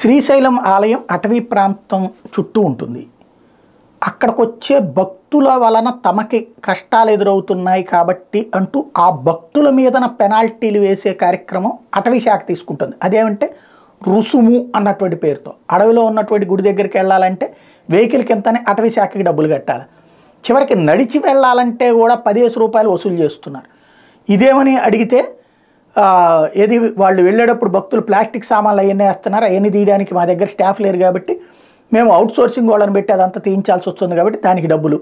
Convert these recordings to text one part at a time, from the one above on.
శ్రీశైలం ఆలయం అటవీ ప్రాంతం చుట్టూ ఉంటుంది. అక్కడికొచ్చే భక్తుల వలన తమకి కష్టాలు ఎదురవుతున్నాయి కాబట్టి అంటూ ఆ భక్తుల మీదన పెనాల్టీలు వేసే కార్యక్రమం అటవీ శాఖ తీసుకుంటుంది. అదేమంటే రుసుము అన్నటువంటి పేరుతో అడవిలో ఉన్నటువంటి గుడి దగ్గరికి వెళ్ళాలంటే వెహికల్కి ఎంతనే అటవీ శాఖకి డబ్బులు కట్టాలి. చివరికి నడిచి వెళ్ళాలంటే కూడా 10 రూపాయలు వసూలు చేస్తున్నారు. ఇదేమని అడిగితే ఏది వాళ్ళు వెళ్ళేటప్పుడు భక్తులు ప్లాస్టిక్ సామాన్లు అవన్నీ వేస్తున్నారు, అవన్నీ తీయడానికి మా దగ్గర స్టాఫ్ లేరు కాబట్టి మేము అవుట్సోర్సింగ్ వాళ్ళని పెట్టి అదంతా తీయించాల్సి వస్తుంది కాబట్టి దానికి డబ్బులు.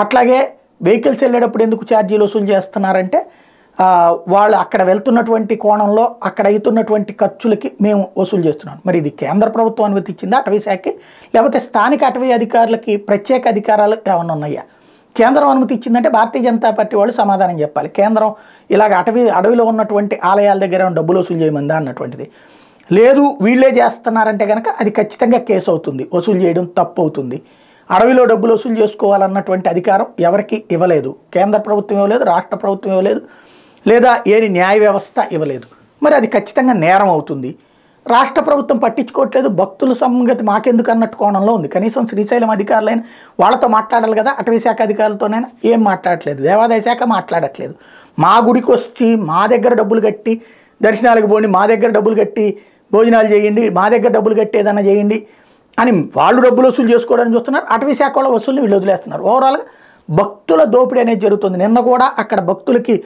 అట్లాగే వెహికల్స్ వెళ్ళేటప్పుడు ఎందుకు ఛార్జీలు వసూలు చేస్తున్నారంటే వాళ్ళు అక్కడ వెళ్తున్నటువంటి కోణంలో అక్కడ అవుతున్నటువంటి ఖర్చులకి మేము వసూలు చేస్తున్నాం. మరి ఇది కేంద్ర ప్రభుత్వం అనుమతి ఇచ్చిందా అటవీ శాఖకి, లేకపోతే స్థానిక అటవీ అధికారులకి ప్రత్యేక అధికారాలు ఏమైనా ఉన్నాయా? కేంద్రం అనుమతి ఇచ్చిందంటే భారతీయ జనతా పార్టీ వాళ్ళు సమాధానం చెప్పాలి. కేంద్రం ఇలాగ అడవిలో ఉన్నటువంటి ఆలయాల దగ్గర డబ్బులు వసూలు చేయమందా అన్నటువంటిది. లేదు వీళ్ళే చేస్తున్నారంటే కనుక అది ఖచ్చితంగా కేసు అవుతుంది, వసూలు చేయడం తప్పు అవుతుంది. అడవిలో డబ్బులు వసూలు చేసుకోవాలన్నటువంటి అధికారం ఎవరికి ఇవ్వలేదు, కేంద్ర ప్రభుత్వం ఇవ్వలేదు, రాష్ట్ర ప్రభుత్వం ఇవ్వలేదు, లేదా ఏది న్యాయ వ్యవస్థ ఇవ్వలేదు. మరి అది ఖచ్చితంగా నేరం అవుతుంది. రాష్ట్ర ప్రభుత్వం పట్టించుకోవట్లేదు, భక్తుల సంగతి మాకెందుకు అన్నట్టు కోణంలో ఉంది. కనీసం శ్రీశైలం అధికారులైనా వాళ్ళతో మాట్లాడాలి కదా, అటవీ శాఖ అధికారులతోనైనా ఏం మాట్లాడట్లేదు, దేవాదాయ శాఖ మాట్లాడట్లేదు. మా గుడికి వచ్చి మా దగ్గర డబ్బులు కట్టి దర్శనాలకు పోండి, మా దగ్గర డబ్బులు కట్టి భోజనాలు చేయండి, మా దగ్గర డబ్బులు కట్టి ఏదైనా చేయండి అని వాళ్ళు డబ్బులు వసూలు చేసుకోవడానికి చూస్తున్నారు. అటవీ శాఖ వాళ్ళ వసూలు వీళ్ళు వదిలేస్తున్నారు. ఓవరాల్గా భక్తుల దోపిడీ అనేది జరుగుతుంది. నిన్న కూడా అక్కడ భక్తులకి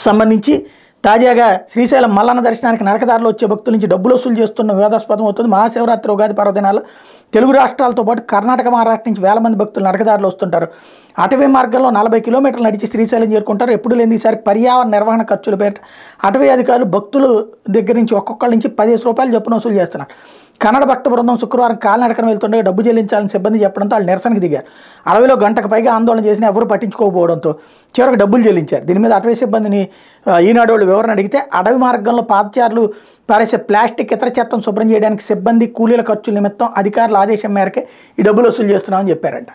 సంబంధించి తాజాగా శ్రీశైలం మల్లన్న దర్శనానికి నడకదారిలో వచ్చే భక్తుల నుంచి డబ్బులు వసూలు చేస్తున్న వివాదాస్పదం అవుతుంది. మహాశివరాత్రి, ఉగాది పర్వదినాల్లో తెలుగు రాష్ట్రాలతో పాటు కర్ణాటక, మహారాష్ట్ర నుంచి వేల మంది భక్తులు నడకదారిలో వస్తుంటారు. అటవీ మార్గంలో 40 కిలోమీటర్లు నడిచి శ్రీశైలం చేరుకుంటారు. ఎప్పుడు లేని ఈసారి పర్యావరణ నిర్వహణ ఖర్చుల పేరిట అటవీ అధికారులు భక్తుల దగ్గర నుంచి ఒక్కొక్కళ్ళ నుంచి 10 రూపాయలు చొప్పున వసూలు చేస్తున్నారు. కన్నడ భక్త బృందం శుక్రవారం కాలినడకన వెళ్తుండగా డబ్బు చెల్లించాలని సిబ్బంది చెప్పడంతో వాళ్ళు నిరసనకు దిగారు. అడవిలో గంటకు పైగా ఆందోళన చేసినా ఎవరు పట్టించుకోకపోవడంతో చివరికి డబ్బులు చెల్లించారు. దీని మీద అటవీ సిబ్బందిని ఈనాడు వాళ్ళు వివరణ అడిగితే అడవి మార్గంలో పాదచారులు పారేసే ప్లాస్టిక్ ఇతర చెత్తను శుభ్రం చేయడానికి సిబ్బంది కూలీల ఖర్చుల నిమిత్తం అధికారుల ఆదేశం మేరకే ఈ డబ్బులు వసూలు చేస్తున్నామని చెప్పారంట.